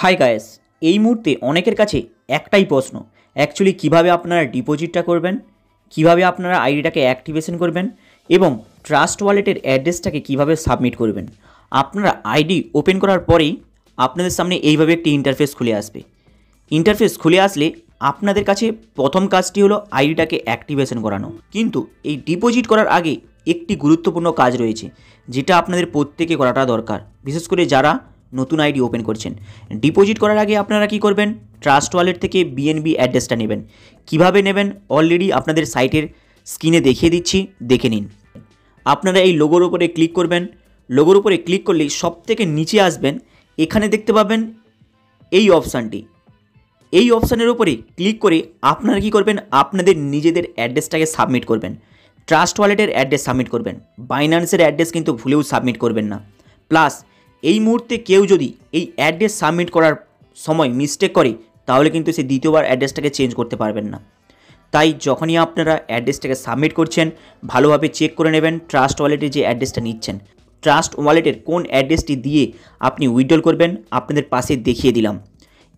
High guys, এই মুহূর্তে অনেকের কাছে একটাই প্রশ্ন, অ্যাকচুয়ালি কিভাবে আপনারা ডিপোজিটটা করবেন, কিভাবে আপনারা আইডিটাকে অ্যাক্টিভেশন করবেন এবং ট্রাস্ট ওয়ালেটের অ্যাড্রেসটাকে কিভাবে সাবমিট করবেন। আপনারা আইডি ওপেন করার পরেই আপনাদের সামনে এইভাবে একটি ইন্টারফেস খুলে আসবে। ইন্টারফেস খুলে আসলে আপনাদের কাছে প্রথম কাজটি হলো আইডিটাকে অ্যাক্টিভেশন করানো। কিন্তু এই ডিপোজিট করার আগে একটি গুরুত্বপূর্ণ কাজ রয়েছে, যেটা আপনাদের প্রত্যেকে করাটা দরকার, বিশেষ করে যারা নতুন আইডি ওপেন করছেন। ডিপোজিট করার আগে আপনারা কি করবেন, ট্রাস্ট ওয়ালেট থেকে বিএনবি অ্যাড্রেসটা নেবেন। কিভাবে নেবেন অলরেডি আপনাদের সাইটের স্ক্রিনে দেখিয়ে দিচ্ছি, দেখে নিন। আপনারা এই লোগোর উপরে ক্লিক করবেন। লোগোর উপরে ক্লিক করলেই সবথেকে নিচে আসবেন, এখানে দেখতে পাবেন এই অপশানটি। এই অপশানের উপরে ক্লিক করে আপনারা কি করবেন, আপনাদের নিজেদের অ্যাড্রেসটাকে সাবমিট করবেন। ট্রাস্ট ওয়ালেটের অ্যাড্রেস সাবমিট করবেন, বাইন্যান্সের অ্যাড্রেস কিন্তু ভুলেও সাবমিট করবেন না। প্লাস এই মুহূর্তে কেউ যদি এই অ্যাড্রেস সাবমিট করার সময় মিস্টেক করে, তাহলে কিন্তু সে দ্বিতীয়বার অ্যাড্রেসটাকে চেঞ্জ করতে পারবেন না। তাই যখনই আপনারা অ্যাড্রেসটাকে সাবমিট করছেন, ভালোভাবে চেক করে নেবেন ট্রাস্ট ওয়ালেটে যে অ্যাড্রেসটা নিচ্ছেন, ট্রাস্ট ওয়ালেটের কোন অ্যাড্রেসটি দিয়ে আপনি উইথড্রল করবেন আপনাদের পাশে দেখিয়ে দিলাম।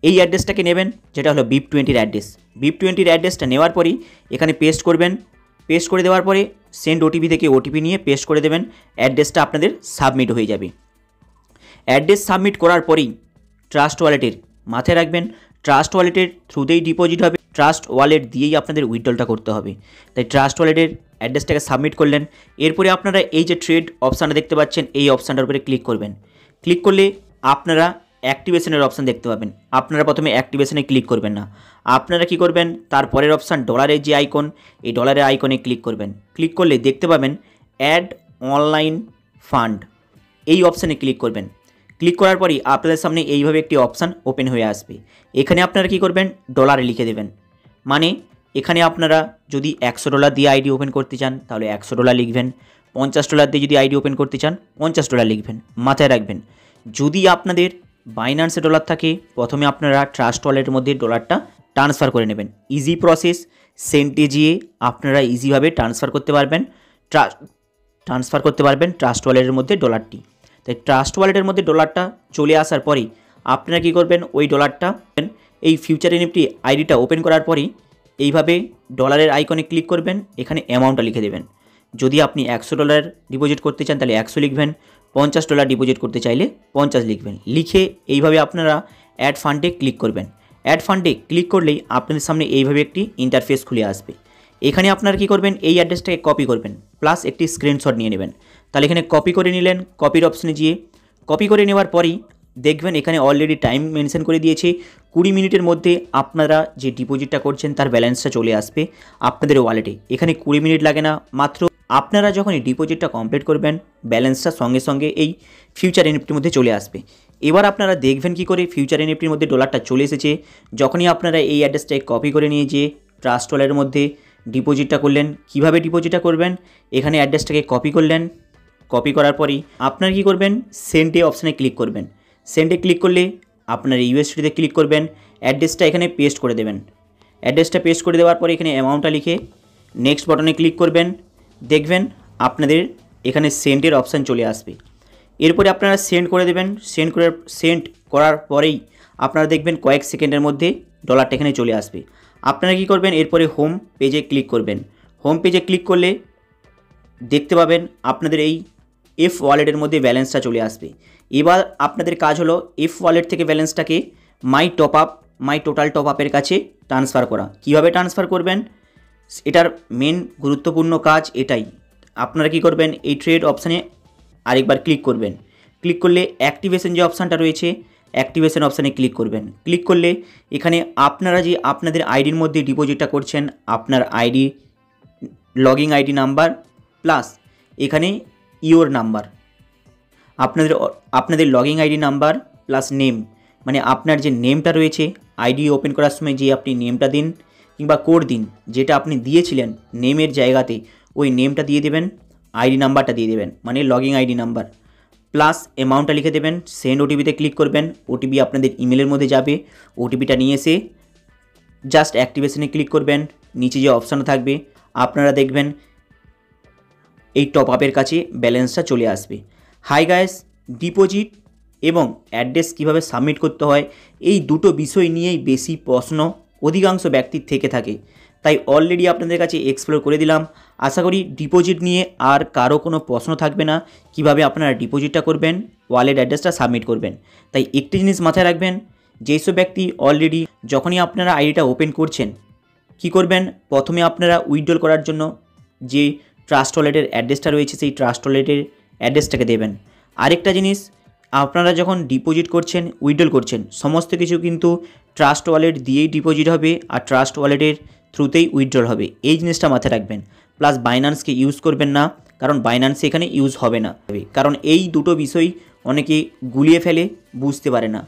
এই অ্যাড্রেসটাকে নেবেন, যেটা হলো BIP20 অ্যাড্রেস। BIP20 অ্যাড্রেসটা নেওয়ার পরই এখানে পেস্ট করবেন। পেস্ট করে দেওয়ার পরে সেন্ড ওটিপি থেকে ওটিপি নিয়ে পেস্ট করে দেবেন, অ্যাড্রেসটা আপনাদের সাবমিট হয়ে যাবে। অ্যাড্রেস সাবমিট করার পরেই ট্রাস্ট ওয়ালেটের মাথায় রাখবেন, ট্রাস্ট ওয়ালেটের থ্রুতেই ডিপোজিট হবে, ট্রাস্ট ওয়ালেট দিয়েই আপনাদের উইথড্রলটা করতে হবে। তাই ট্রাস্ট ওয়ালেটের অ্যাড্রেসটাকে সাবমিট করলেন। এরপরে আপনারা এই যে ট্রেড অপশানটা দেখতে পাচ্ছেন, এই অপশানটার উপরে ক্লিক করবেন। ক্লিক করলে আপনারা অ্যাক্টিভেশনের অপশান দেখতে পাবেন। আপনারা প্রথমে অ্যাক্টিভেশনে ক্লিক করবেন না, আপনারা কি করবেন, তারপরের অপশান ডলারের যে আইকন, এই ডলারের আইকনে ক্লিক করবেন। ক্লিক করলে দেখতে পাবেন অ্যাড অনলাইন ফান্ড, এই অপশানে ক্লিক করবেন। ক্লিক করার পরই আপনাদের সামনে এইভাবে একটি অপশান ওপেন হয়ে আসবে। এখানে আপনারা কি করবেন, ডলারে লিখে দেবেন। মানে এখানে আপনারা যদি $100 দিয়ে আইডি ওপেন করতে চান তাহলে $100 লিখবেন, $50 দিয়ে যদি আইডি ওপেন করতে চান $50 লিখবেন। মাথায় রাখবেন, যদি আপনাদের বাইন্যান্সে ডলার থাকে, প্রথমে আপনারা ট্রাস্ট ওয়ালেটের মধ্যে ডলারটা ট্রান্সফার করে নেবেন। ইজি প্রসেস, সেন্টে গিয়ে আপনারা ইজিভাবে ট্রান্সফার করতে পারবেন ট্রাস্ট ওয়ালেটের মধ্যে ডলারটি। তাই ট্রাস্ট ওয়ালেটের মধ্যে ডলারটা চলে আসার পরেই আপনারা কী করবেন, ওই ডলারটা এই ফিউচার এনএফটি আইডিটা ওপেন করার পরেই এইভাবে ডলারের আইকনে ক্লিক করবেন, এখানে অ্যামাউন্টটা লিখে দেবেন। যদি আপনি $100 ডিপোজিট করতে চান তাহলে 100 লিখবেন, $50 ডিপোজিট করতে চাইলে 50 লিখবেন। লিখে এইভাবে আপনারা অ্যাড ফান্ডে ক্লিক করবেন। অ্যাড ফান্ডে ক্লিক করলেই আপনাদের সামনে এইভাবে একটি ইন্টারফেস খুলে আসবে। এখানে আপনারা কী করবেন, এই অ্যাড্রেসটাকে কপি করবেন, প্লাস একটি স্ক্রিনশট নিয়ে নেবেন। তাহলে এখানে কপি করে নিলেন, কপির অপশানে গিয়ে কপি করে নেওয়ার পরই দেখবেন এখানে অলরেডি টাইম মেনশন করে দিয়েছে। 20 মিনিটের মধ্যে আপনারা যে ডিপোজিটটা করছেন তার ব্যালেন্সটা চলে আসবে আপনাদের ওয়ালেটে। এখানে 20 মিনিট লাগে না, মাত্র আপনারা যখনই ডিপোজিটটা কমপ্লিট করবেন ব্যালেন্সটা সঙ্গে সঙ্গে এই ফিউচার এনএফটির মধ্যে চলে আসবে। এবার আপনারা দেখবেন কি করে ফিউচার এনএফটির মধ্যে ডলারটা চলে এসেছে। যখনই আপনারা এই অ্যাড্রেসটাকে কপি করে নিয়ে যেয়ে ট্রাস্ট ওয়ালেটের মধ্যে ডিপোজিটটা করলেন, কিভাবে ডিপোজিটটা করবেন, এখানে অ্যাড্রেসটাকে কপি করলেন। কপি করার পরই আপনারা কী করবেন, সেন্ডে অপশানে ক্লিক করবেন। সেন্ডে ক্লিক করলে আপনার ইউএসডিতে ক্লিক করবেন, অ্যাড্রেসটা এখানে পেস্ট করে দেবেন। অ্যাড্রেসটা পেস্ট করে দেওয়ার পরে এখানে অ্যামাউন্টটা লিখে নেক্সট বাটনে ক্লিক করবেন। দেখবেন আপনাদের এখানে সেন্ডের অপশান চলে আসবে। এরপরে আপনারা সেন্ড করে দেবেন। সেন্ড করার পরেই আপনারা দেখবেন কয়েক সেকেন্ডের মধ্যে ডলারটা এখানে চলে আসবে। আপনারা কী করবেন, এরপরে হোম পেজে ক্লিক করবেন। হোম পেজে ক্লিক করলে দেখতে পাবেন আপনাদের এই এফ ওয়ালেটের মধ্যে ব্যালেন্সটা চলে আসবে। এবার আপনাদের কাজ হলো এফ ওয়ালেট থেকে ব্যালেন্সটাকে মাই টোটাল টপ আপের কাছে ট্রান্সফার করা। কিভাবে ট্রান্সফার করবেন, এটার মেন গুরুত্বপূর্ণ কাজ এটাই। আপনারা কি করবেন, এই ট্রেড অপশানে আরেকবার ক্লিক করবেন। ক্লিক করলে অ্যাক্টিভেশন যে অপশানটা রয়েছে, অ্যাক্টিভেশন অপশানে ক্লিক করবেন। ক্লিক করলে এখানে আপনারা যে আপনাদের আইডির মধ্যে ডিপোজিটটা করছেন, আপনার ID login ID number plus এখানে ইওর নাম্বার, আপনাদের login ID number plus name, মানে আপনার যে নেমটা রয়েছে আইডি ওপেন করার সময় যে আপনি নেমটা দিন কিংবা কোড দিন, যেটা আপনি দিয়েছিলেন নেমের জায়গাতে ওই নেমটা দিয়ে দেবেন, আইডি নাম্বারটা দিয়ে দেবেন, মানে লগইন আইডি নাম্বার প্লাস অ্যামাউন্টটা লিখে দেবেন। সেন্ড ওটিপিতে ক্লিক করবেন, ওটিপি আপনাদের ইমেলের মধ্যে যাবে। ওটিপিটা নিয়ে এসে জাস্ট অ্যাক্টিভেশনে ক্লিক করবেন। নিচে যে অপশান থাকবে আপনারা দেখবেন এই টপ আপের কাছে ব্যালেন্সটা চলে আসবে। হাই গাইস, ডিপোজিট এবং অ্যাড্রেস কিভাবে সাবমিট করতে হয়, এই দুটো বিষয় নিয়েই বেশি প্রশ্ন অধিকাংশ ব্যক্তির থেকে থাকে। তাই অলরেডি আপনাদের কাছে এক্সপ্লোর করে দিলাম। আশা করি ডিপোজিট নিয়ে আর কারো কোনো প্রশ্ন থাকবে না, কিভাবে আপনারা ডিপোজিটটা করবেন, ওয়ালেট অ্যাড্রেসটা সাবমিট করবেন। তাই একটি জিনিস মাথায় রাখবেন, যেসব ব্যক্তি অলরেডি যখনই আপনারা আইডিটা ওপেন করছেন কি করবেন, প্রথমে আপনারা উইথড্রল করার জন্য যে ট্রাস্ট ওয়ালেটের অ্যাড্রেসটা রয়েছে সেই ট্রাস্ট ওয়ালেটের অ্যাড্রেসটাকে দেবেন। আরেকটা জিনিস, আপনারা যখন ডিপোজিট করছেন, উইথড্রল করছেন, সমস্ত কিছু কিন্তু ট্রাস্ট ওয়ালেট দিয়েই ডিপোজিট হবে আর ট্রাস্ট ওয়ালেটের থ্রুতেই উইথড্রল হবে, এই জিনিসটা মাথায় রাখবেন। প্লাস বাইন্যান্সকে ইউজ করবেন না, কারণ বাইন্যান্স এখানে ইউজ হবে না, কারণ এই দুটো বিষয় অনেকে গুলিয়ে ফেলে, বুঝতে পারে না।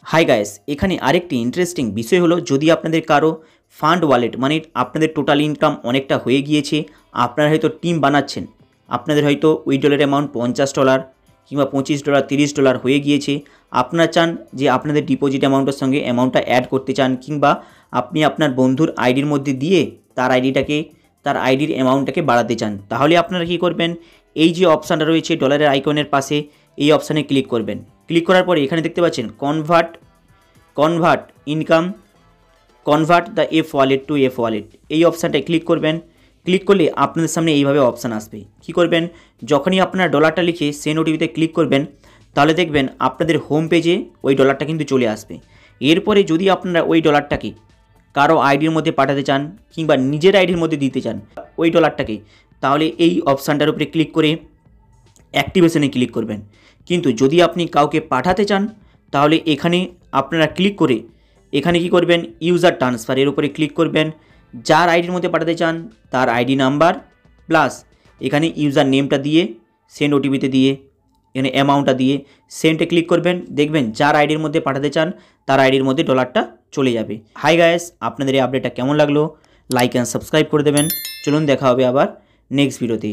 হাই গাইস, এখানে আরেকটি ইন্টারেস্টিং বিষয় হলো, যদি আপনাদের কারো ফান্ড ওয়ালেট মানে আপনাদের টোটাল ইনকাম অনেকটা হয়ে গিয়েছে, আপনারা হয়তো টিম বানাচ্ছেন, আপনাদের হয়তো উইথড্রলের অ্যামাউন্ট $50 কিংবা $25 $30 হয়ে গিয়েছে, আপনারা চান যে আপনাদের ডিপোজিট অ্যামাউন্টের সঙ্গে অ্যামাউন্টটা অ্যাড করতে চান, কিংবা আপনি আপনার বন্ধুর আইডির মধ্যে দিয়ে তার আইডির অ্যামাউন্টটাকে বাড়াতে চান, তাহলে আপনারা কী করবেন, এই যে অপশানটা রয়েছে ডলারের আইকনের পাশে, এই অপশানে ক্লিক করবেন। ক্লিক করার পরে এখানে দেখতে পাচ্ছেন convert income, convert the F wallet to F wallet, এই অপশানটায় ক্লিক করবেন। ক্লিক করলে আপনাদের সামনে এইভাবে অপশান আসবে। কি করবেন, যখনই আপনারা ডলারটা লিখে সেন্ড ওটিপিতে ক্লিক করবেন, তাহলে দেখবেন আপনাদের হোম পেজে ওই ডলারটা কিন্তু চলে আসবে। এরপরে যদি আপনারা ওই ডলারটাকে কারো আইডির মধ্যে পাঠাতে চান কিংবা নিজের আইডির মধ্যে দিতে চান ওই ডলারটাকে, তাহলে এই অপশানটার উপরে ক্লিক করে অ্যাক্টিভেশনে ক্লিক করবেন। কিন্তু যদি আপনি কাউকে পাঠাতে চান, তাহলে এখানে আপনারা ক্লিক করে এখানে কি করবেন, ইউজার ট্রান্সফার এর উপরে ক্লিক করবেন। যার আইডির মধ্যে পাঠাতে চান তার আইডি নাম্বার প্লাস এখানে ইউজার নেমটা দিয়ে সেন্ড ওটিপিতে দিয়ে এখানে অ্যামাউন্টটা দিয়ে সেন্ডে ক্লিক করবেন। দেখবেন যার আইডির মধ্যে পাঠাতে চান তার আইডির মধ্যে ডলারটা চলে যাবে। হাই গাইস, আপনাদের এই আপডেটটা কেমন লাগলো, লাইক অ্যান্ড সাবস্ক্রাইব করে দেবেন। চলুন দেখা হবে আবার নেক্সট ভিডিওতে।